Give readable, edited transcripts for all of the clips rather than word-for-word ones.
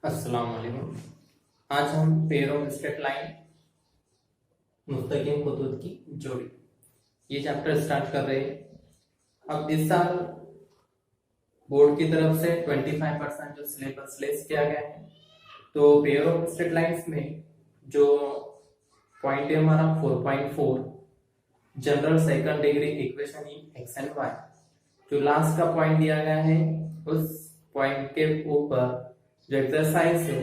अस्सलाम वालेकुम। आज हम पेयर ऑफ स्ट्रेट लाइन मुस्तकीम खतूत की जोड़ी ये चैप्टर स्टार्ट कर रहे हैं। अब इस साल बोर्ड की तरफ से 25% जो सिलेबस लेस किया गया है, तो पेयर ऑफ स्ट्रेट लाइंस में जो पॉइंट है हमारा 4.4 general second degree equation in x and y, जो लास्ट का पॉइंट दिया गया है उस पॉइंट के ऊपर जो एक्सरसाइज है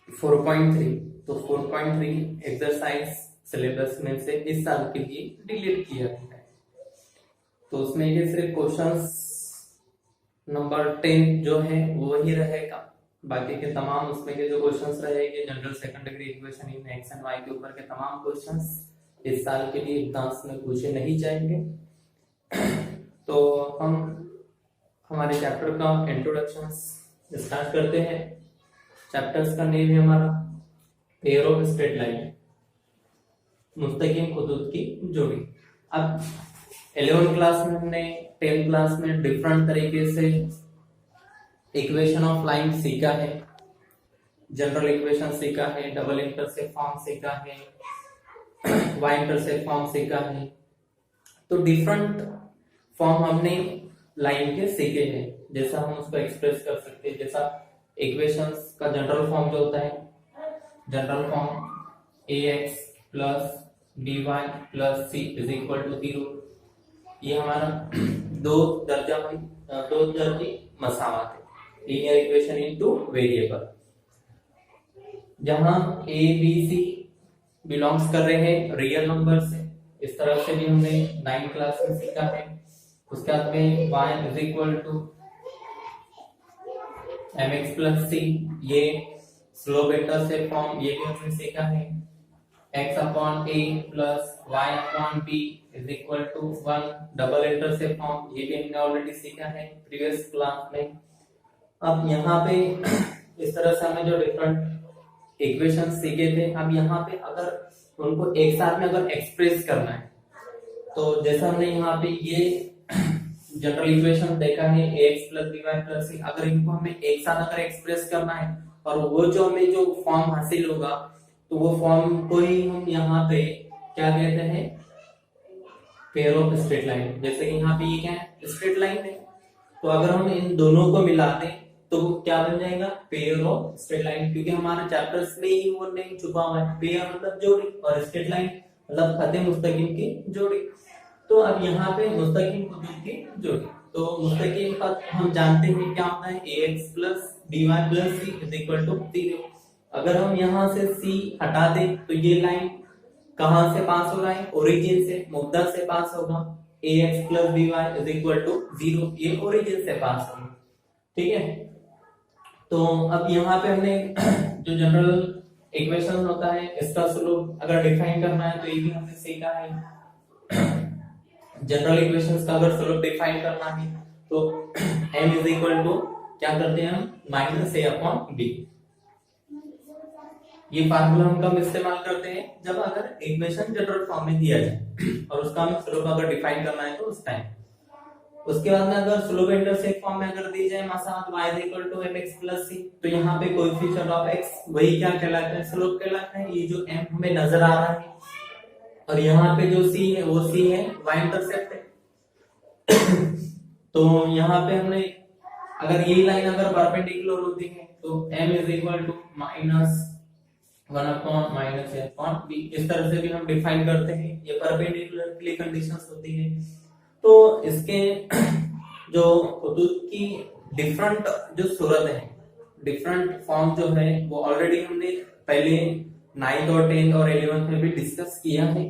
4.3, तो 4.3 एक्सरसाइज सिलेबस में से इस साल के लिए डिलीट किया गया है। तो उसमें के सिर्फ क्वेश्चंस नंबर 10 जो है वो वही रहेगा, बाकी के तमाम उसमें के जो क्वेश्चंस रहेंगे general second degree equation in x and y के ऊपर के तमाम क्वेश्चंस इस साल के लिए एग्जाम्स में पूछे नहीं जाएंगे। तो हम हमारे चैप्टर का इंट्रोडक्शन स्टार्ट करते हैं। चैप्टर्स का नेम है हमारा पेयर ऑफ स्ट्रेट लाइन मुस्तकीम खतूत की जोड़ी। अब 11th क्लास में हमने 10th क्लास में डिफरेंट तरीके से इक्वेशन ऑफ लाइन सीखा है, जनरल इक्वेशन सीखा है, डबल इंटरसेप्ट फॉर्म सीखा है, वाई इंटरसेप्ट फॉर्म सीखा है। तो डिफरेंट फॉर्म हमने लाइन के सीखे हैं, जैसा हम उसको एक्सप्रेस कर सकते हैं। जैसा इक्वेशंस का जनरल फॉर्म जो होता है, general form ax plus by plus c is equal to 0, ये हमारा दो दर की मसावत है, लीनियर इक्वेशन इनटू वेरिएबल, जहां a b c बिलोंग्स कर रहे हैं रियल नंबर से। इस तरह से भी हमने 9th क्लास में सीखा है। उसके बाद में y is equal to mx plus c, ये स्लोप वेक्टर से फॉर्म ये भी हमने सीखा है। x upon a plus y upon b is equal to 1, double intercept form ये भी हमने ऑलरेडी सीखा है प्रीवियस क्लास में। अब यहाँ पे इस तरह से हमने जो डिफरेंट इक्वेशन सीखे थे, अब यहाँ पे अगर उनको एक साथ में अगर एक्सप्रेस करना है, तो जैसा हमने यहाँ पे ये जनरल इक्वेशन देखा है ax plus by plus c, अगर इनको हमें एक साथ अगर एक्सप्रेस करना है और वो जो हमें जो फॉर्म हासिल होगा, तो वो फॉर्म को ही हम यहाँ पे क्या कहते हैं, पेयर ऑफ स्ट्रेट लाइन। जैसे कि यहाँ पे ये क्या है, स्ट्रेट लाइन है, तो अगर हम इन दोनों को मिला दें तो वो क्या बन जाएगा, पेयर ऑफ स्ट्रेट लाइन, क्योंकि हमारे चैप्टर्स में ही वो नेम छुपा हुआ है। पेयर मतलब जोड़ी और स्ट्रेट लाइन मतलब खते मुस्तकीम की जोड़ी। तो अब यहाँ पे मुस्तकीम खतूत की जोड़ी, तो मुस्तकीम का हम जानते हैं क्या होता है, ax plus by plus c is equal to 0। अगर हम यहाँ से c हटा दें तो ये लाइन कहां से पास हो रहा है, ओरिजिन से, मुब्दा से पास होगा। ax plus by is equal to 0, ये ओरिजिन से पास होगा, ठीक है। तो अब यहाँ पे हमने जो जनरल इक्वेशन होता है इसका स्लोप अगर डिफाइन करना है, तो ये भी हमने सीखा है। जनरल इक्वेशंस का अगर स्लोप डिफाइन करना है तो m इज इक्वल टू क्या करते हैं हम, माइनस a अपॉन b। ये फार्मूला हम कब इस्तेमाल करते हैं, जब अगर इक्वेशन जनरल फॉर्म में दिया जाए और उसका हमें स्लोप अगर डिफाइन करना है तो उस टाइम। उसके बाद में अगर स्लोप इंटरसेप्ट फॉर्म में अगर दी जाए मसावत y is equal to mx plus c, तो यहाँ पे कोएफिशिएंट ऑफ x वही क्या कहलाता है, स्लोप कहलाता है। ये जो m हमें नजर आ रहा है और यहाँ पे जो c है वो c है, y इंटरसेप्ट है। तो यहाँ पे हमने अगर ये लाइन अगर परपेंडिकुलर होती है तो m is equal to minus 1 upon minus a upon b, इस तरह से भी हम डिफाइन करते हैं। ये परपेंडिकुलर के लिए कंडीशंस होती है। तो इसके जो खतूत की डिफरेंट जो सूरत है, डिफरेंट फॉर्म जो है, वो ऑलरेडी हमने पहले 9th और 10th और 11th में भी डिस्कस किया है।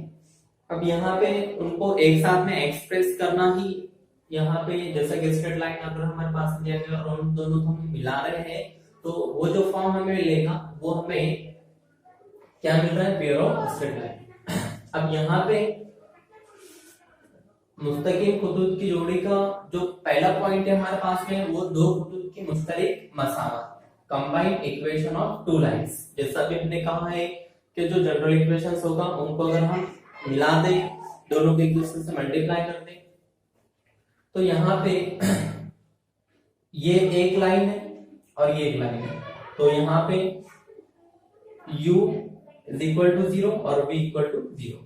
अब यहाँ पे उनको एक साथ में एक्सप्रेस करना ही, यहाँ पे जैसा कि स्ट्रेट लाइन अगर हमारे पास दिया गया और उन दोनों को हम मिला रहे हैं, तो वो जो फॉर्म हमें लेगा वो हमें क्या मिल रहा है, पेयर ऑफ स्ट्रेट लाइन। अब यहाँ पे मुस्तकीम खतूत की जोड़ी का जो पहला पॉइंट है हमारे पास में, वो दो खतूत की मुश्तरक मसावत, combined equation of two lines. जैसा कि हमने कहा है कि जो जनरल इक्वेशंस होगा उनको अगर हम मिला दें, दोनों के इक्वेशन से मल्टीप्लाई कर दें, तो यहाँ पे ये एक लाइन है और ये एक लाइन है। तो यहाँ पे u इज इक्वल टू 0 और v इक्वल टू 0।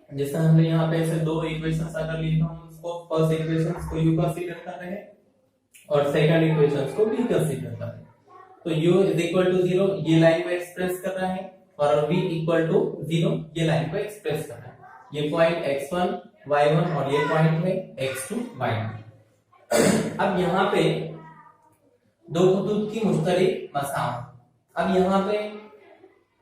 जैसे हमने यहाँ पे ऐसे दो इक्वेशंस अगर ली तो हम उसको फर्स्ट इक्वेशन को u कंसीडर कर रहे हैं और सेकंड इक्वेशन को v कंसीडर कर रहे हैं। तो u इज इक्वल टू 0 ये लाइन को एक्सप्रेस कर रहा है और v इक्वल टू 0 ये लाइन को एक्सप्रेस कर रहा है। ये पॉइंट x1 y1 और ये पॉइंट है x2 y2। अब यहाँ पे दो खतूत की मुश्तरिक मसावत। अब यहाँ पे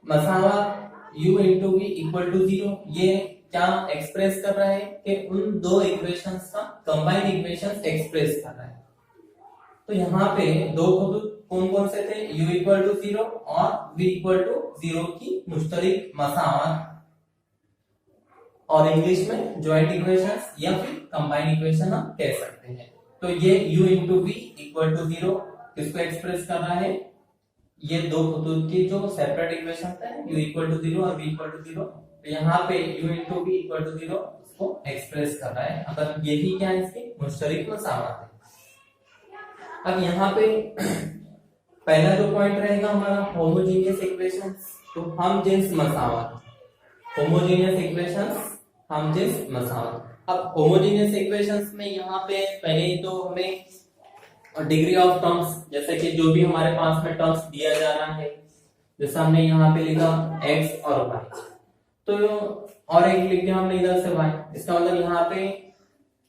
मसावत u into v equal to 0 ये क्या एक्सप्रेस कर रहा है कि उन दो इक्वेशंस का कंबाइंड इक्वेशंस एक्सप्रेस कर रहा है। तो यहाँ पे दो खतूत कौन कौन से थे, u इक्वल टू 0 और v इक्वल टू 0 की मुश्तरिक मसावत और इंग्लिश में जॉइंट इक्वेशंस या फिर कंबाइंड इक्वेशन हम कह सकते हैं। तो ये u into v equal to 0 किसको एक्सप्रेस कर रहा है, ये दो खतूत की जो सेपरेट इक्वेशन है u इक्वल टू 0 और v इक्वल टू 0। तो यहाँ पे u into v equal to 0 इसको एक्सप्रेस कर रहा है। अगर ये भी क्या है इसकी मुश्तरिक मसावत है। अब यहाँ पे पहला जो पॉइंट रहेगा हमारा होमोजेनियस इक्वेशंस। तो हम जिन्स मसावत, होमोजेनियस इक्वेशंस हम जिन्स मसावत। अब होमोजेनियस इक्वेशंस में यहाँ पे पहले तो हमें डिग्री ऑफ टर्म्स, जैसे कि जो भी हमारे पास में टर्म्स दिया जा रहा है, जैसे हमने यहाँ पे लिखा x और y, तो और एक लिख दिया हमने इधर से y। इसका मतलब यहाँ पे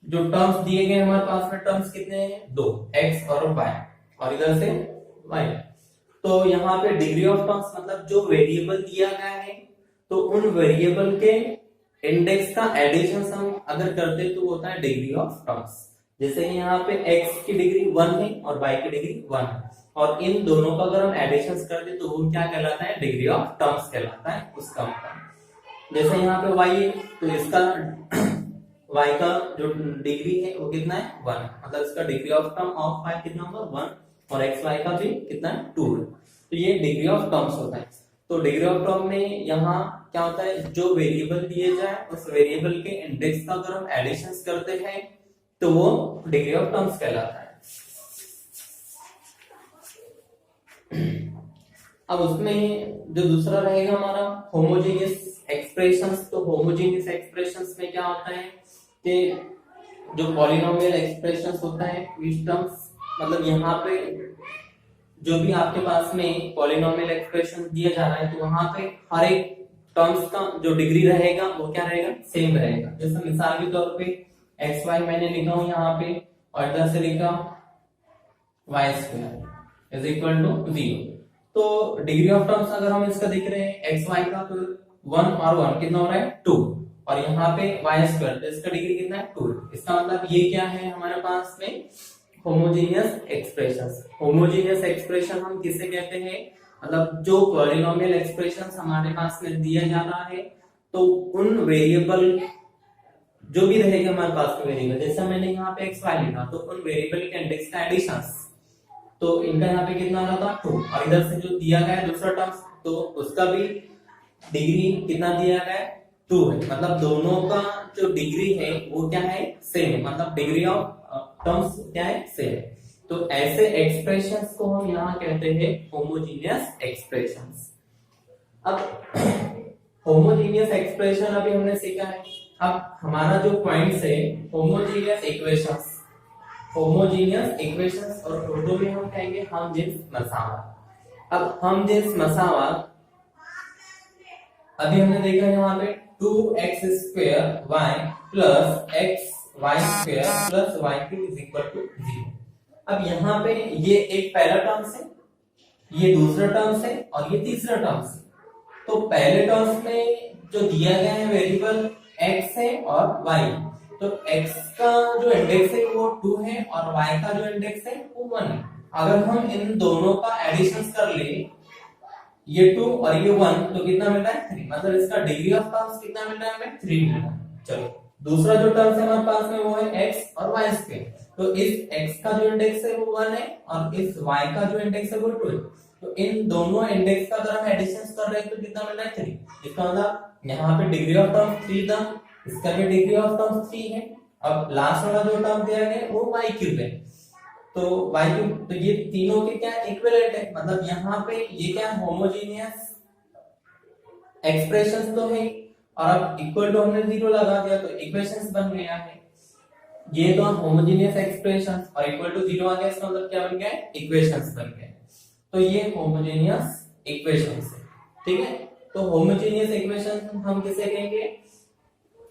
जो टर्म्स दिए गए हमारे पास में टर्म्स कितने हैं, दो, x और y और इधर से y। तो यहाँ पे डिग्री ऑफ टर्म्स मतलब जो वेरिएबल दिया गया है तो उन वेरिएबल के इंडेक्स का एडिशन हम अगर करते तो होता है डिग्री ऑफ टर्म्स। जैसे यहाँ पे x की डिग्री 1 है और y की डिग्री 1 है और इन दोनों का अगर हम एडिशन करते तो वो क्या कहलाता है, डिग्री ऑफ टर्म्स कहलाता है उस टर्म का। जैसे यहाँ पे y है तो इसका y का जो डिग्री है वो कितना है, 1, मतलब इसका degree of term of y कितना होगा, 1 और x y का भी कितना है, 2 है। तो ये डिग्री ऑफ टर्म्स होता है। तो डिग्री ऑफ टर्म में यहाँ क्या होता है, जो वेरिएबल दिए जाए उस वेरिएबल के इंडेक्स का अगर हम एडिशन करते हैं तो वो डिग्री ऑफ टर्म्स कहलाता है। अब उसमें जो दूसरा रहेगा हमारा होमोजेनियस एक्सप्रेशंस। तो होमोजेनियस एक्सप्रेशंस में क्या होता है कि जो पॉलिनोमियल एक्सप्रेशंस होता है विच टर्म्स, मतलब यहाँ पे जो भी आपके पास में पॉलिनोमियल एक्सप्रेशन दिया जा रहा है तो वहां पे हर एक टर्म्स का जो डिग्री रहेगा वो क्या रहेगा, सेम रहेगा। जैसे मिसाल के तौर पे एक्स वाई मैंने लिखा हूं यहाँ पे और इधर से लिखा y square is equal to 0। तो डिग्री ऑफ टर्म्स अगर हम इसका देख रहे हैं एक्स वाई का तो 1 और 1 कितना हो रहा है, 2 और यहाँ पे वाई स्क्वायर तो इसका डिग्री कितना है, 2। इसका मतलब ये क्या है हमारे पास में होमोजेनियस एक्सप्रेशंस। होमोजेनियस एक्सप्रेशन हम किसे कहते हैं, मतलब जो पॉलिनोमियल एक्सप्रेशंस हमारे पास में दिया जा रहा है तो उन वेरिएबल जो भी रहेगा हमारे पास में वेरिएबल, जैसे मैंने यहाँ पे एक्स वाई लिखा तो उन वेरिएबल के इंडेक्स का एडिशंस, तो इनका यहाँ पे कितना आ रहा था, 2 और इधर से जो दिया गया है दूसरा टर्म्स तो उसका भी डिग्री कितना दिया गया है, 2 है। मतलब दोनों का जो डिग्री है वो क्या है, सेम है, मतलब डिग्री ऑफ टर्म्स क्या है, सेम है। तो ऐसे एक्सप्रेशंस को हम यहाँ कहते हैं होमोजेनियस एक्सप्रेशंस। अब होमोजेनियस एक्सप्रेशन अभी हमने सीखा है। अब हमारा जो पॉइंट्स है होमोजेनियस इक्वेशंस, होमोजेनियस इक्वेशंस और उर्दू में हम कहेंगे हमजिन्स मसावत। अब हमजिन्स मसावत अभी हमने देखा यहाँ पे 2x square y plus x y square plus y3 is equal to 0। अब यहाँ पे ये एक पहला टर्म्स है, ये दूसरा टर्म्स है और ये तीसरा टर्म्स है। तो पहले टर्म्स में जो दिया गया है वेरिएबल x है और y, तो x का जो इंडेक्स है वो 2 है और y का जो इंडेक्स है वो 1 है। अगर हम इन दोनों का एडिशन कर ले, ये 2 और ये 1, तो कितना मिल रहा है, 3। मतलब इसका डिग्री ऑफ टर्म्स कितना मिल रहा है हमें, 3 मिल रहा है। चलो दूसरा जो टर्म्स है हमारे पास में वो है x और y स्क्वायर। तो इस x का जो इंडेक्स है वो 1 है और इस y का जो इंडेक्स है वो 2 है। तो इन दोनों इंडेक्स का अगर हम एडिशन कर रहे हैं तो कितना मिल रहा है, 3। इसका मतलब यहाँ पे डिग्री ऑफ टर्म्स 3 था, इसका भी डिग्री ऑफ टर्म्स 3 है। अब लास्ट वाला जो टर्म दिया गया वो y क्यूब है, तो y क्यूब, तो ये तीनों के क्या इक्विवेलेंट है, मतलब यहाँ पे ये क्या होमोजेनियस एक्सप्रेशंस तो है, और अब इक्वल टू हमने 0 लगा दिया तो इक्वेशंस बन गया है। ये तो होमोजेनियस एक्सप्रेशंस और इक्वल टू 0 आ गया, इसका मतलब क्या बन गया, इक्वेशंस बन गए। तो ये होमोजेनियस इक्वेशंस है, ठीक है। तो होमोजेनियस इक्वेशन हम किसे कहेंगे,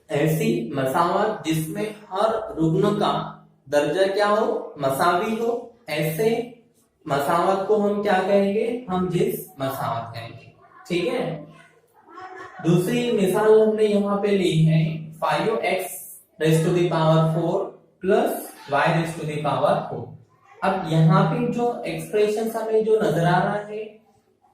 ऐसी मसावत जिसमें हर रुग्ण का दर्जा क्या हो, मसावी हो, ऐसे मसावत को हम क्या कहेंगे, हम जिस मसावत कहेंगे, ठीक है। दूसरी मिसाल हमने यहाँ पे ली है 5x raise to the power 4 plus y raise to the power 4। अब यहाँ पे जो एक्सप्रेशन हमें जो नजर आ रहा है,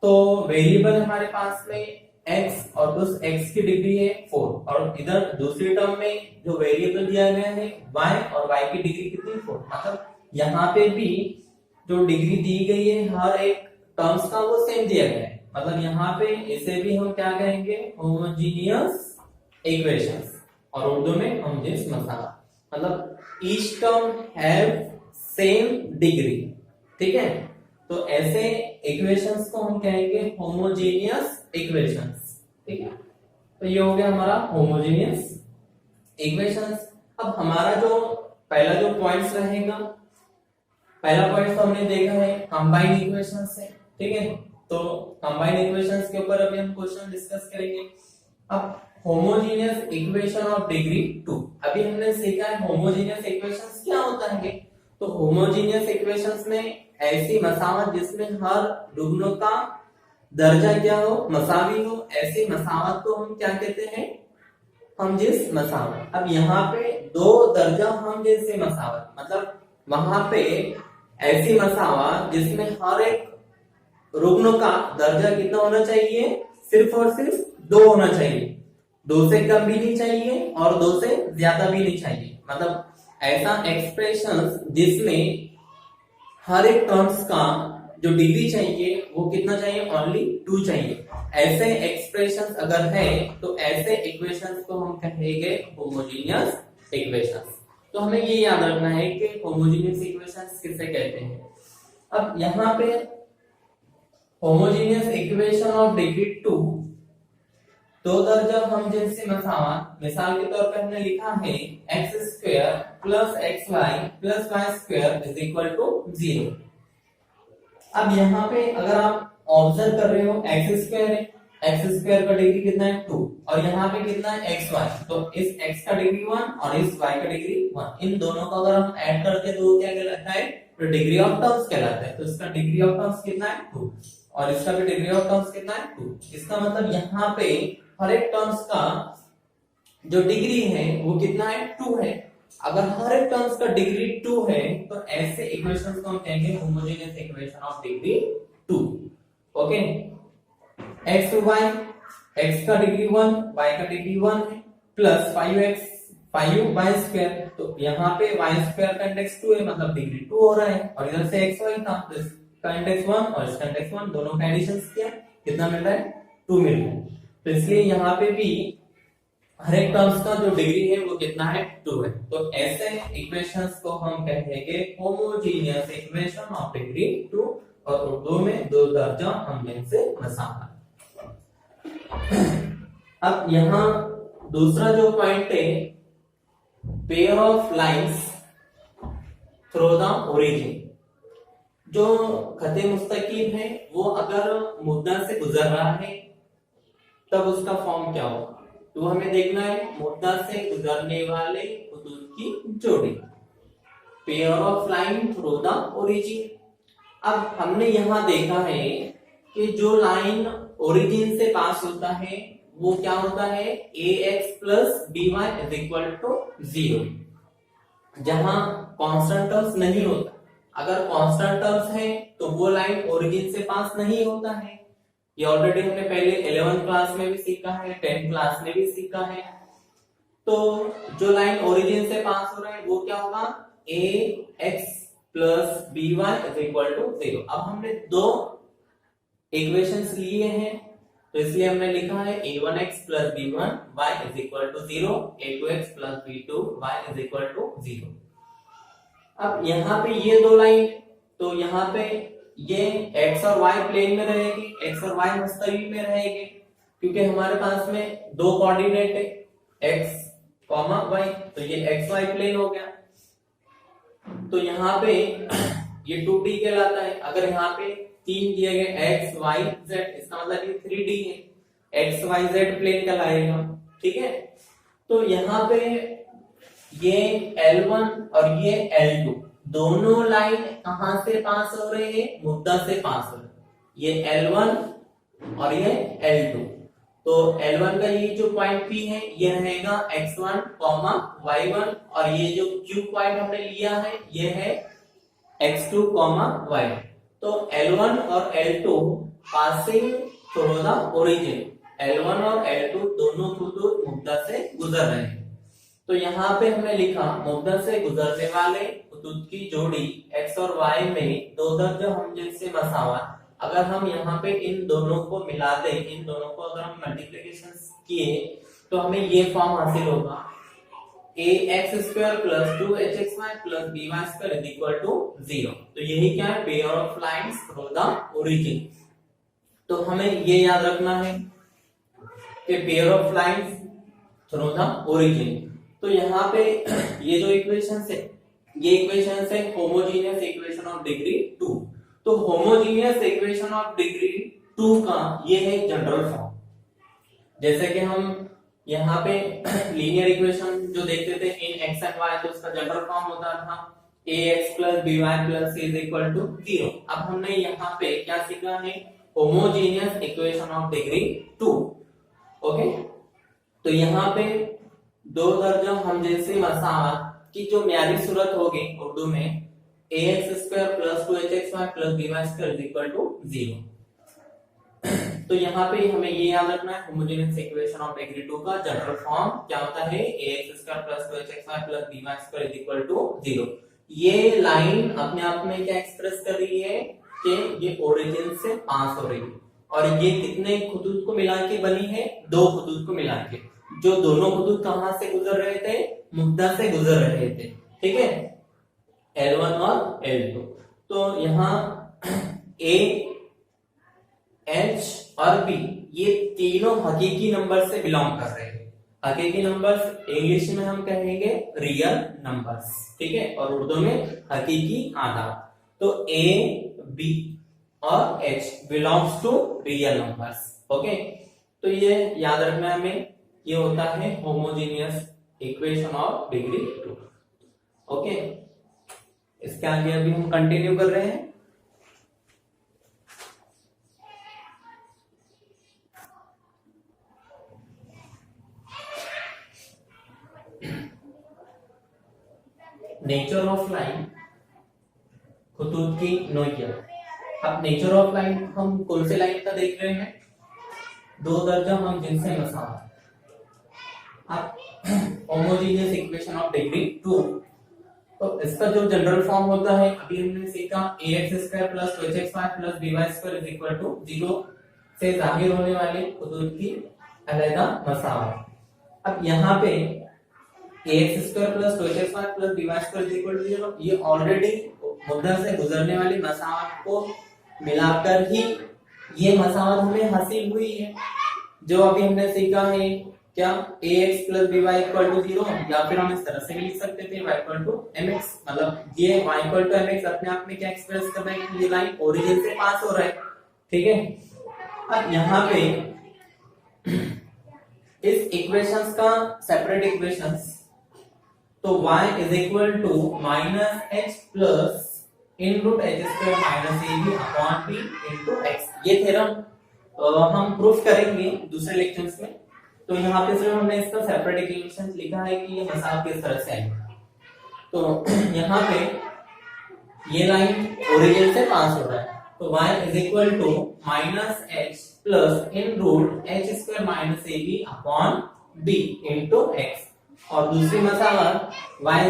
तो वेरिएबल हमारे पास में x और उस x की डिग्री है 4, और इधर दूसरी टर्म में जो वेरिएबल दिया गया है y, और y की डिग्री कितनी 4, मतलब यहाँ पे भी जो डिग्री दी गई है हर एक टर्म्स का वो सेम दिया गया है, मतलब यहाँ पे इसे भी हम क्या कहेंगे, होमोजेनियस इक्वेशंस, और उर्दू में होमोजेनियस मसाला, मतलब each term have same degree, ठीक है। तो ऐसे इक्वेशंस को हम कहेंगे होमोजेनियस इक्वेशंस, ठीक है। तो ये हो गया हमारा होमोजेनियस इक्वेशंस। अब हमारा जो पहला जो पॉइंट्स रहेगा, पहला पॉइंट तो हमने देखा है कंबाइंड इक्वेशंस है, ठीक है। तो कंबाइंड इक्वेशंस के ऊपर अभी हम क्वेश्चन डिस्कस करेंगे। अब होमोजेनियस इक्वेशन ऑफ डिग्री 2, अभी हमने सीखा है होमोजेनियस इक्वेशंस क्या होता है। तो होमोजेनियस इक्वेशंस में ऐसी मसावत जिसमें हर रुग्णों का दर्जा क्या हो, मसावी हो, ऐसी मसावत को हम क्या कहते हैं, हम जिस मसावत। अब यहाँ पे दो दर्जा हम जैसे मसावत, मतलब वहां पे ऐसी मसावत जिसमें हर एक रुग्ण का दर्जा कितना होना चाहिए, सिर्फ और सिर्फ 2 होना चाहिए, 2 से कम भी नहीं चाहिए और 2 से ज्यादा भी नहीं चाहिए, मतलब ऐसा एक्सप्रेशन जिसमें हर एक टर्म्स का जो डिग्री चाहिए वो कितना चाहिए, ओनली 2 चाहिए। ऐसे एक्सप्रेशंस अगर है तो ऐसे इक्वेशंस को हम कहेंगे होमोजेनियस इक्वेशंस। तो हमें ये याद रखना है कि होमोजेनियस इक्वेशंस किसे कहते हैं। अब यहाँ पे होमोजेनियस इक्वेशन ऑफ डिग्री 2, दो दर्जा हम जिनसे मसावत, मिसाल के तौर पे हमने लिखा है x² plus xy plus y² is equal to 0। अब यहाँ पे अगर आप ऑब्जर्व कर रहे हो x² है, x² का डिग्री कितना है 2, और यहाँ पे कितना है xy, तो इस x का डिग्री 1 और इस y का डिग्री 1, इन दोनों को अगर हम ऐड करते तो क्या कहलाता है, तो डिग्री ऑफ टर्म्स कहलाता है। तो इसका डिग्री ऑफ टर्म्स कितना है 2, और इसका भी डिग्री ऑफ टर्म्स कितना है 2। इसका मतलब यहाँ पे हर एक टर्म्स का जो डिग्री है वो कितना है 2 है। अगर हर एक टर्म्स का डिग्री 2 है तो ऐसे इक्वेशंस को हम कहेंगे homogeneous equation of degree 2। Okay, x to y, x का डिग्री 1, y का डिग्री 1 है, प्लस 5y², तो यहाँ पे y² का इंडेक्स 2 है, मतलब डिग्री 2 हो रहा है, और इधर से xy था तो इसका इंडेक्स 1 और इसका इंडेक्स 1, दोनों का एडिशन किया, कितना मिल रहा है 2 मिल रहा है। तो इसलिए यहाँ पे भी हर एक टर्म्स का जो डिग्री है वो कितना है 2 है। तो ऐसे इक्वेशंस को हम कहेंगे होमोजेनियस इक्वेशन ऑफ डिग्री 2, और उर्दू में दो दर्जा हम जिनसे मसावत। अब यहाँ दूसरा जो पॉइंट है, pair of lines through the origin, जो खते मुस्तकीम है वो अगर मुद्दा से गुजर रहा है तब उसका फॉर्म क्या होगा, तो हमें देखना है मुद्दा से गुजरने वाले खतूत की जोड़ी, pair of line through the origin. अब हमने यहाँ देखा है कि जो लाइन ओरिजिन से पास होता है वो क्या होता है, ax plus by is equal to 0, जहां कांस्टेंट टर्म्स नहीं होता। अगर कांस्टेंट टर्म्स है तो वो लाइन ओरिजिन से पास नहीं होता है। ये ऑलरेडी हमने पहले 11th क्लास में भी सीखा है, 10th क्लास में भी सीखा है। तो जो लाइन ओरिजिन से पास हो रहा है वो क्या होगा, ax plus by is equal to 0। अब हमने दो इक्वेशंस लिए हैं तो इसलिए हमने लिखा है a1x plus b1 y is equal to 0, a2x plus b2 y is equal to 0। अब यहाँ पे ये दो लाइन, तो यहाँ पे ये x और y प्लेन में रहेगी, x और y मस्तवी में रहेगी, क्योंकि हमारे पास में दो कोऑर्डिनेट है x, y, तो ये x y प्लेन हो गया। तो यहाँ पे ये 2D कहलाता है। अगर यहाँ पे 3 दिए गए x y z, इसका मतलब ये 3D है, x y z प्लेन कहलाएगा, ठीक है। तो यहाँ पे ये L1 और ये L2 दोनों लाइन कहां से पास हो रहे हैं, मुद्दा से पास हो रहे हैं, ये L1 और ये L2। तो L1 का ये जो पॉइंट P है ये रहेगा x1, y1, और ये जो Q पॉइंट हमने लिया है ये है x2, y। तो L1 और L2 passing through the origin, L1 और L2 दोनों खतूत मुद्दा से गुजर रहे हैं। तो यहाँ पे हमने लिखा मुद्दा से गुजरने वाले खतूत की जोड़ी x और y में दो दर्जों हमजिनसे मसावत। अगर हम यहाँ पे इन दोनों को मिला दें, इन दोनों को अगर हम मल्टीप्लिकेशन किए तो हमें ये फॉर्म हासिल होगा ax² + 2hxy + by² = 0। तो यही क्या है, pair of lines through the origin. तो हमें ये याद रखना है कि pair of lines through the origin. तो यहाँ पे ये जो इक्वेशन है, ये इक्वेशन है होमोजेनियस इक्वेशन ऑफ डिग्री 2। तो होमोजेनियस इक्वेशन ऑफ डिग्री 2 का ये है जनरल फॉर्म। जैसे कि हम यहाँ पे लीनियर इक्वेशन जो देखते थे इन x एंड y, तो उसका जनरल फॉर्म होता था ax + by + c = 0। अब हमने यहाँ पे क्या सीखा है, homogeneous equation of degree 2। Okay, तो यहाँ पे दो दर्जों हमजिनसी मसावत की जो म्यारी सूरत होगी उर्दू में ax² + 2hxy + by² = 0। तो यहाँ पे हमें ये याद रखना है, होमोजेनियस इक्वेशन ऑफ डिग्री 2 का जनरल फॉर्म क्या होता है, ax² + 2hxy + by² = 0। ये लाइन अपने आप में क्या एक्सप्रेस कर रही है कि ये ओरिजिन से पास हो रही है, और ये कितने खतूत को मिला के बनी है, दो खतूत को मिला के, जो दोनों खतूत कहां से गुजर रहे थे, मुद्दा से गुजर रहे थे, ठीक है, L1 और L2। तो यहाँ A, H और B ये तीनों हकीकी नंबर से बिलोंग कर रहे हैं। हकीकी नंबर्स इंग्लिश में हम कहेंगे रियल नंबर्स, ठीक है, और उर्दू में हकीकी आदाद। तो A, B और H belongs to real numbers. Okay, तो ये याद रखना है हमें, ये होता है homogeneous equation of degree 2। Okay, इसके आगे अभी हम कंटिन्यू कर रहे हैं। नेचर ऑफ लाइन, खतूत की नोयत। अब नेचर ऑफ लाइन हम कौन से लाइन का देख रहे हैं, दो दर्जा हम जिनसे मसावत। अब होमोजेनियस इक्वेशन ऑफ डिग्री 2, तो इसका जो जनरल फॉर्म होता है अभी हमने सीखा ax² + 2hxy + by² = 0 से जाहिर होने वाले खतूत की अलहदा मसावत। अब यहाँ पे ax² + 2hxy + by² = 0, ये ऑलरेडी मुद्दा से गुजरने वाली मसावत को मिलाकर ही ये मसावत हमें हासिल हुई है। जो अभी हमने सीखा है क्या, ax + by = 0, या फिर हम इस तरह से भी लिख सकते थे y = mx, मतलब ये y = mx अपने आप में क्या एक्सप्रेस कर रहा है कि ये लाइन ओरिजिन से पास हो रहा है, ठीक है। अब यहाँ पे इस इक्वेशंस का सेपरेट इक्वेशंस, तो y = -h + √h² - ab/b * x, ये थ्योरम हम प्रूफ करेंगे दूसरे लेक्चर्स में। तो यहाँ पे सिर्फ हमने इसका सेपरेट इक्वेशन लिखा है कि ये मसावत किस तरह से आएगा। तो यहाँ पे ये लाइन ओरिजिन से पास हो रहा है, तो y = -h + √h² - ab/b * x, और दूसरी मसावत y = -h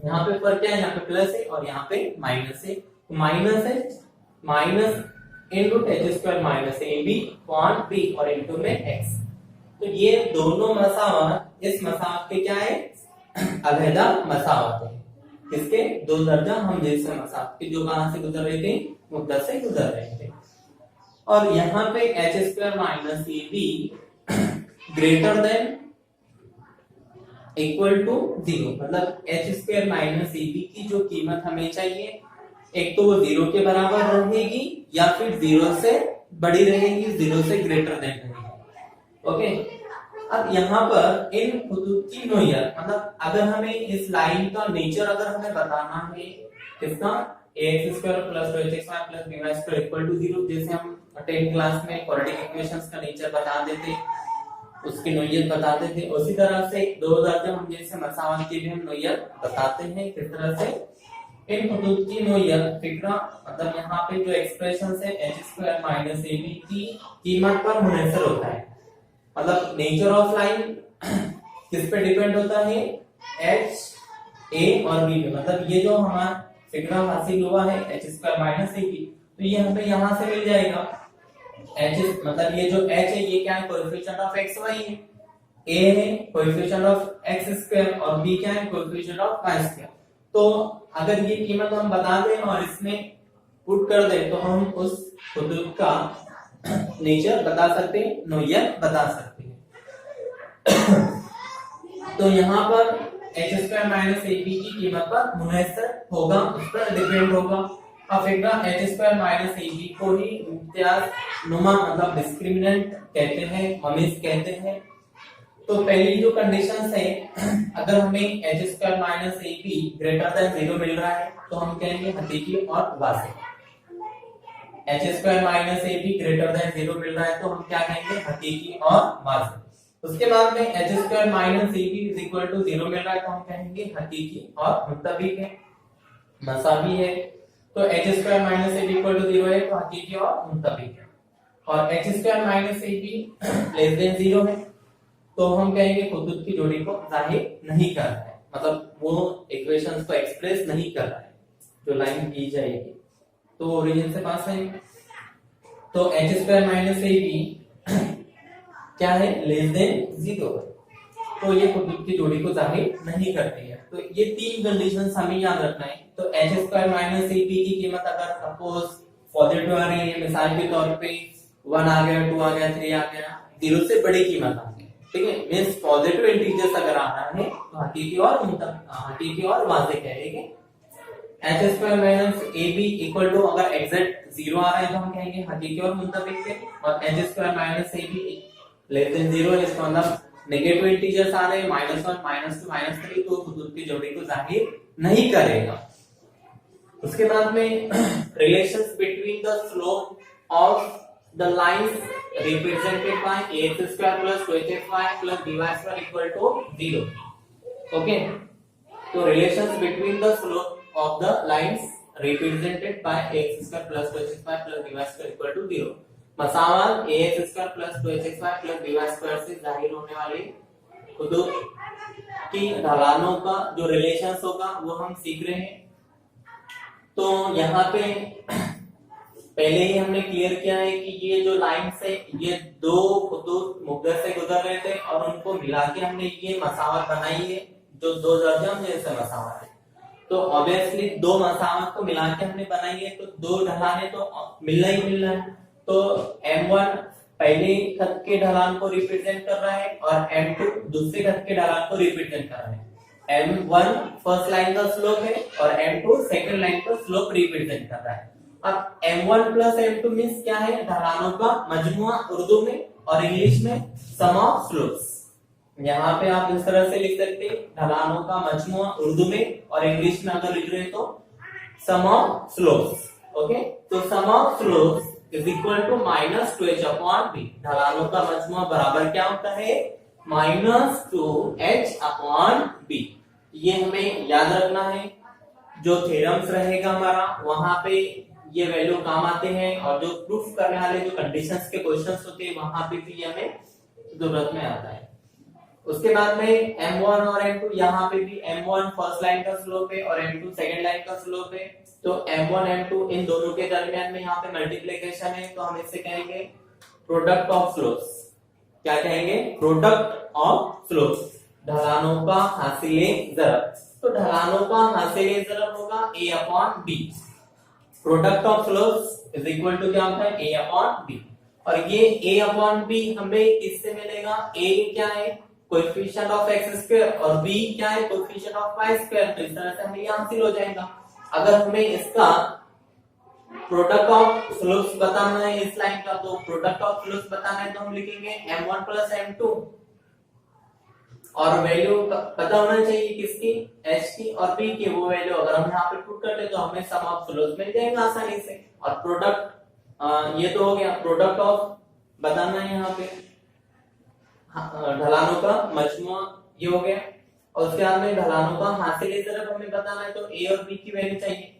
यहाँ पे फर्क क्या है, यहाँ पे प्लस है और यहाँ पे माइनस है, -h √h² - ab/b और इनटू में x। तो ये दोनों मसावत इस मसावत के क्या है, अलहदा मसावत है। किसके? दो दर्जा हम जैसे मसावत के, जो कहां से गुजर रहे थे? मुद्दा से गुजर रहे थे। और यहाँ पे h square minus a b greater than equal to 0, मतलब h square minus a b की जो कीमत हमें चाहिए, एक तो वो 0 के बराबर रहेगी या फिर 0 से बड़ी रहेगी, 0 से ग्रेटर देन रहेगी। ओके, अब यहाँ पर इन हुदूद की नोयत, मतलब अगर हमें इस लाइन का नेचर अगर हमें बताना है, किसका? ax square plus 2hx plus by square equal to 0, जैसे हम 10th क्लास में क्वाड्रेटिक इक्वेशंस का नेचर बता देते, उसकी नोयत बताते थे, उसी तरह से दो दर्जा हम जैसे मसावत की भी हम नोयत बताते हैं। किस तरह से? इन हुदूद की नोयत फिक्रा, मतलब यहाँ पे जो एक्सप्रेशन है h square minus a b की कीमत पर मुनहसर होता है, मतलब नेचर ऑफ लाइन किस पे डिपेंड होता है? एच, ए और बी पे, मतलब ये जो हमारा फिक्रा हासिल हुआ है h square minus a b, तो ये हमें यहाँ से मिल जाएगा। एच मतलब ये जो एच है ये क्या है? कोएफिशिएंट ऑफ एक्स वाई है, ए है कोएफिशिएंट ऑफ एक्स स्क्वायर और बी क्या है? Coefficient of y square. तो अगर ये कीमत हम बता दें और इसमें पुट कर दें तो हम उस हुदूद का नेचर बता सकते हैं, नोयत बता सकते हैं। तो यहाँ पर h square minus a b की कीमत पर मुनहसर होगा, उस पर डिपेंड होगा। अब फिक्रा h square minus a b को ही इम्तियाज नुमा मतलब डिस्क्रिमिनेंट कहते हैं, ममीज कहते हैं। तो पहली जो कंडीशन है, अगर हमें h square minus a b greater than 0 मिल रहा है तो हम कहेंगे हकीकी और वाज़ेह। H square minus a b greater than 0 मिल रहा है तो हम क्या कहेंगे? हकीकी और वाज़ेह। उसके बाद में h square minus a b is equal to 0 मिल रहा है तो हम कहेंगे हकीकी और मुत्तबिक है, मसावी है। तो h square minus a b equal to 0 है तो हकीकी और मुत्तबिक है। और h square minus a b less than 0 है तो हम कहेंगे हुदूद की जोड़ी को जाहिर नहीं कर रहा है, मतलब वो इक्वेशंस को एक्सप्रेस नहीं कर रहा है जो लाइन की जाएगी, तो ओरिजिन से पास है। तो h square minus a b क्या है? लेस देन 0 है, तो ये हुदूद की जोड़ी को जाहिर नहीं करती है। तो ये तीन कंडीशंस हमें याद रखना है। तो h square minus a b की कीमत अगर सपोज पॉजिटिव आ रही है, मिसाल के तौर पे 1 आ गया, 2 आ गया, 3 आ गया, 0 से बड़ी कीमत आ गई, ठीक है, मींस पॉजिटिव इंटीजर्स अगर आ रहा है तो हकीकी और वाज़ेह कहेंगे। H square minus a b equal to अगर एग्जैक्ट 0 आ रहा है तो हम कहेंगे हकीकी और मुत्तबिक है। और h square minus a b less than 0 है, इसका मतलब नेगेटिव इंटीजर्स आ रहे हैं -1, -2, -3, तो हुदूद की जोड़ी को जाहिर नहीं करेगा। उसके बाद में relations between the slope of the lines represented by ax square plus 2hxy plus dy square equal to 0. Okay, so relations between the slope of the lines represented by ax square plus 2hxy plus dy square equal to 0. मसावत ax square plus 2hxy plus dy square से जाहिर होने वाली हुदूद की ढलानों का जो relations होगा वो हम सीख रहे हैं। तो यहाँ पे पहले ही हमने क्लियर किया है कि ये जो लाइंस है ये दो हुदूद मुद्दे से गुजर रहे थे और उनको मिला के हमने ये मसावत बनाई है, जो दो दर्जा जैसे मसावत है। तो ऑब्वियसली दो मसावत को मिला के हमने बनाई है, तो दो ढलाने तो मिलना ही मिलना है। तो M1 पहले खत के ढलान को रिप्रेजेंट कर रहा है और M2 दूसरे खत के ढलान को रिप्रेजेंट कर रहा है। M1 फर्स्ट लाइन का स्लोप है और M2 सेकंड लाइन का स्लोप रिप्रेजेंट कर रहा है। अब M1 प्लस M2 मींस क्या है? ढलानों का मजमुआ उर्दू में और इंग्लिश में सम ऑफ स्लोप्स। यहाँ पे आप इस तरह से लिख सकते हैं ढलानों का मजमुआ उर्दू में, और इंग्लिश में अगर लिख रहे हैं तो सम ऑफ स्लोप्स। ओके, तो sum of slopes is equal to -2h upon b। ढलानों का मजमुआ बराबर क्या होता है? -2h upon b। ये हमें याद रखना है। जो थ्योरम्स रहेगा हमारा वहां पे ये वैल्यू काम आते हैं, और जो प्रूफ करने वाले जो कंडीशंस के क्वेश्चंस होते हैं वहां पे भी हमें जरूरत में आता है। उसके बाद में M1 और M2, यहाँ पे भी M1 फर्स्ट लाइन का स्लोप है और M2 सेकंड लाइन का स्लोप है। तो M1 M2 इन दोनों के दरमियान में यहाँ पे मल्टीप्लिकेशन है, तो हम इसे कहेंगे प्रोडक्ट ऑफ स्लोप्स। क्या कहेंगे? Product of slopes. ढलानों का हासिले ज़रब। तो ढलानों का हासिले ज़रब होगा a upon b। Product of slopes is equal to क्या होता है a अपॉन b। और ये a अपॉन b हमें किससे मिलेगा? a क्या है? कोएफिशिएंट ऑफ x स्क्वायर और b क्या है? Coefficient of y square. तो इस तरह से हमें ये हासिल हो जाएगा। अगर हमें इसका प्रोडक्ट ऑफ स्लोप्स बताना है इस लाइन का, तो प्रोडक्ट ऑफ स्लोप्स बताना है तो हम लिखेंगे m1 प्लस m2 और वैल्यू पता होना चाहिए किसकी? h की और b की। वो वैल्यू अगर हम यहाँ पे पुट कर ले तो हमें सम ऑफ स्लोप्स मिल जाएगा आसानी से। और प्रोडक्ट ये तो हो गया, प्रोडक्ट ऑफ बताना है यहाँ पे ढलानों का मजमुआ, ये हो गया। और उसके बाद में ढलानों का हासिल ज़रब हमें बताना है तो a और b की वैल्यू चाहिए।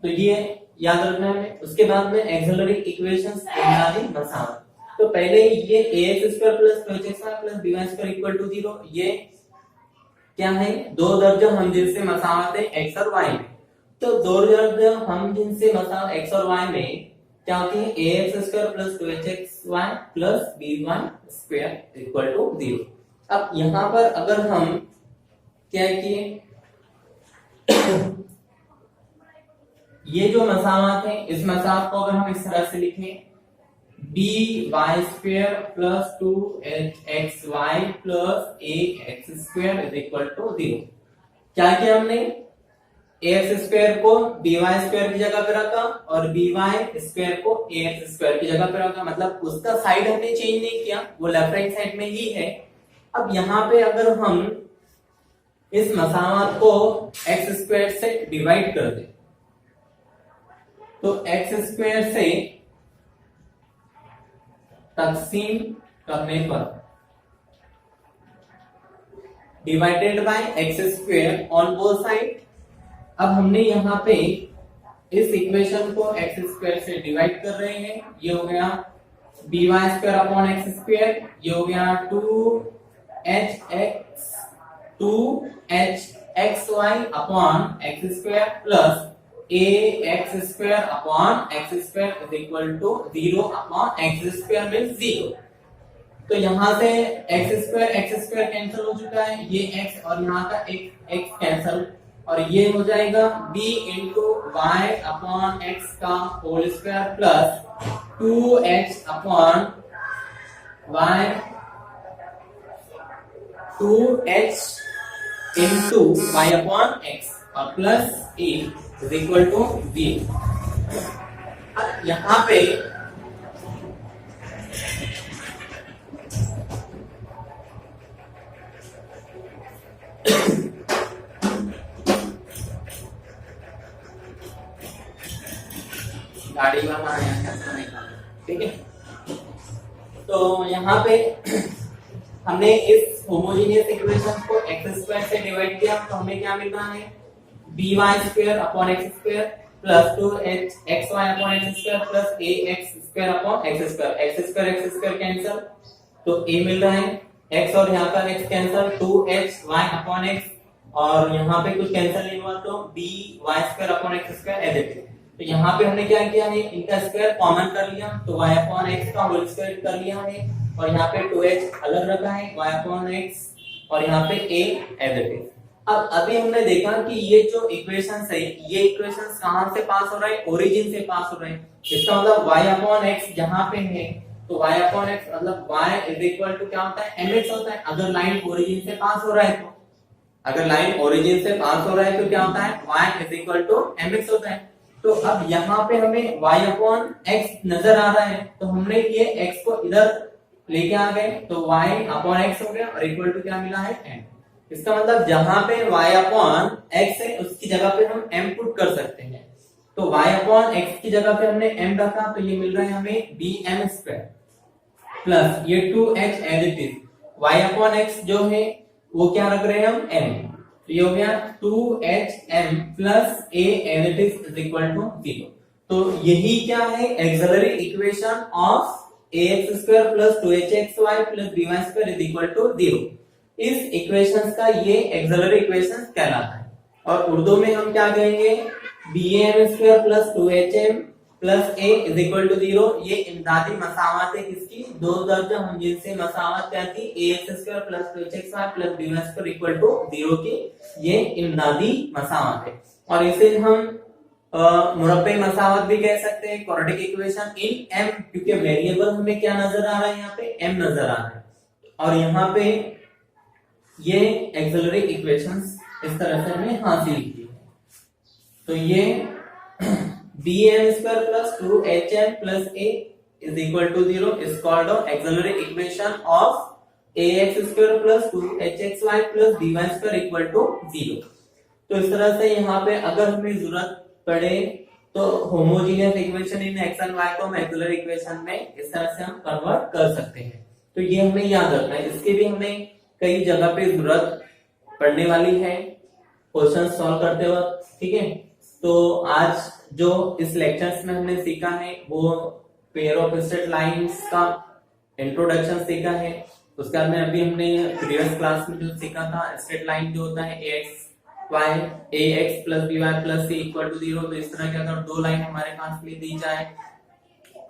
तो ये याद रखना है। उसके बाद में एक्सिलरी इक्वेशंस बुनियादी मसावत। तो पहले ये ax² plus 2hx² plus by² equal to 0, ये क्या है? दो दर्जा हम जिनसे मसावत है x और y में। तो दो दर्जा हम जिनसे मसावत x और y में क्या होती है? ax² plus 2hxy plus by² equal to 0। अब यहां पर अगर हम क्या किए ये जो मसावत है, इस मसावत को अगर हम इस तरह से लिखें by² plus 2hxy plus ax² is equal to 0। क्या किया हमने? ax² को by² की जगह पे रखा और by² को ax² की जगह पे रखा। मतलब उसका साइड हमने चेंज नहीं किया, वो लेफ्ट हैंड साइड में ही है। अब यहाँ पे अगर हम इस मसावत को x² से डिवाइड कर दें तो x² से तकसीम करने पर divided by x² on both side. अब हमने यहाँ पे इस इक्वेशन को x² से डिवाइड कर रहे हैं। ये हो गया by² अपॉन x², ये हो गया 2hxy upon x² plus ax² upon x² is equal to 0 upon x² means 0। तो यहाँ से x² कैंसिल हो चुका है, ये x और यहाँ का x कैंसिल, और ये हो जाएगा b into y upon x का whole square plus 2h upon y 2h into y upon x और plus a is equal to 0। अब यहाँ पे गाड़ी वाला आया, ठीक है। तो यहाँ पे हमने इस होमोजेनियस इक्वेशन को x² से डिवाइड किया तो हमें क्या मिल रहा है? by² upon x² plus 2hxy upon x² plus ax² upon x² cancel, तो a मिल रहा है x और यहाँ का x cancel, 2hy upon x और यहाँ पे कुछ कैंसिल नहीं हुआ तो by² upon x² as it is. तो यहाँ पे हमने क्या किया है? इनका स्क्वायर कॉमन कर लिया तो y अपॉन x का होल स्क्वायर कर लिया है और यहाँ पे 2h अलग रखा है y अपॉन x और यहाँ पे a एज इट इज। अब अभी हमने देखा कि ये जो इक्वेशंस है, ये इक्वेशंस कहां से पास हो रहे हैं? ओरिजिन से पास हो रहे हैं। इसका मतलब y अपॉन x जहां पे है तो y अपॉन x मतलब y इज इक्वल टू क्या होता है? mx होता है। अगर लाइन ओरिजिन से पास हो रहा है तो, अगर लाइन ओरिजिन से पास हो रहा है तो क्या होता है? y is equal to mx होता है। तो अब यहाँ पे हमें y अपॉन x नजर आ रहा है तो हमने ये x को इधर लेके आ गए तो y अपॉन x हो गया और इक्वल टू क्या मिला है? m। इसका मतलब जहां पे y अपॉन x है उसकी जगह पे हम m पुट कर सकते हैं। तो y अपॉन x की जगह पे हमने m रखा तो ये मिल रहा है हमें bm² प्लस ये 2h as it is. y upon x जो है वो क्या रख रहे हैं हम? m। तो ये हो गया 2hm plus a as it is equal to 0। तो यही क्या है? Auxiliary equation of ax² plus 2hxy plus by² is equal to 0। इस इक्वेशंस का ये एक्सिलरी इक्वेशंस कहलाता है। और उर्दू में हम क्या कहेंगे? bm² plus 2hm plus a is equal to 0। ये इमदादी मसावत है किसकी, दो दर्जा होमोजेनियस मसावत क्या थी, ax square plus 2hxy plus by square equal to 0 की ये इमदादी मसावत है। और इसे हम मुरब्बे मसावत भी कह सकते हैं, क्वाड्रेटिक इक्वेशन इन m, क्योंकि वेरिएबल हमें क्या नजर आ रहा है, यहाँ पे m नजर आ रहा है। और यहाँ पे ये एक्सिलरी इक्वेशंस इस तरह से हमें हासिल की है। तो ये bm square plus 2hm plus a is equal to 0 is called auxiliary equation of ax square plus 2hxy plus by square equal to 0। तो इस तरह से यहाँ पे अगर हमें जरूरत पड़े तो homogeneous equation in x and y को हम एक्सिलरी इक्वेशन में इस तरह से हम कन्वर्ट कर सकते हैं। तो ये हमें याद रखना है, इसके भी हमें कई जगह पे जरूरत पड़ने वाली है क्वेश्चन सॉल्व करते वक्त, ठीक है। तो आज जो इस लेक्चर्स में हमने सीखा है वो पेयर ऑफ स्ट्रेट लाइंस का इंट्रोडक्शन सीखा है। उसके बाद में अभी हमने प्रीवियस क्लास में जो सीखा था स्ट्रेट लाइन जो होता है ax plus by plus c equal to 0। तो इस तरह के अगर दो लाइन हमारे पास में दी जाए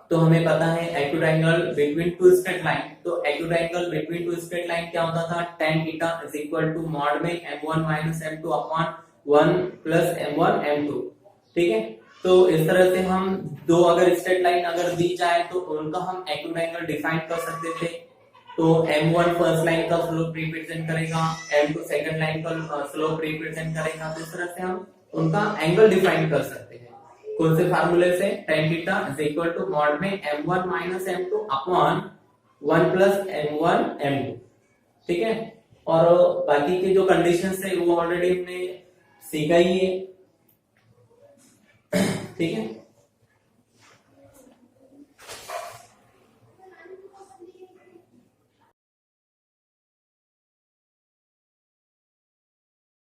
तो हमें पता है acute angle between two straight line. तो acute angle between two straight line क्या होता था, tan theta is equal to mod में m1 minus m2 upon 1 plus m1 m2, ठीक है। तो इस तरह से हम दो अगर स्ट्रेट लाइन अगर दी जाए तो उनका हम एक्यूट एंगल डिफाइन कर सकते थे। तो m1 फर्स्ट लाइन का स्लोप रिप्रेजेंट करेगा, m2 सेकंड लाइन का स्लोप रिप्रेजेंट करेगा। तो इस तरह से हम उनका एंगल डिफाइन कर सकते हैं। कौन से फार्मूले से, tan theta is equal to mod में m1 minus m2 upon 1 plus m1 m2, ठीक है। और बाकी के जो कंडीशंस है वो ऑलरेडी हमने सीखा ही है, ठीक है।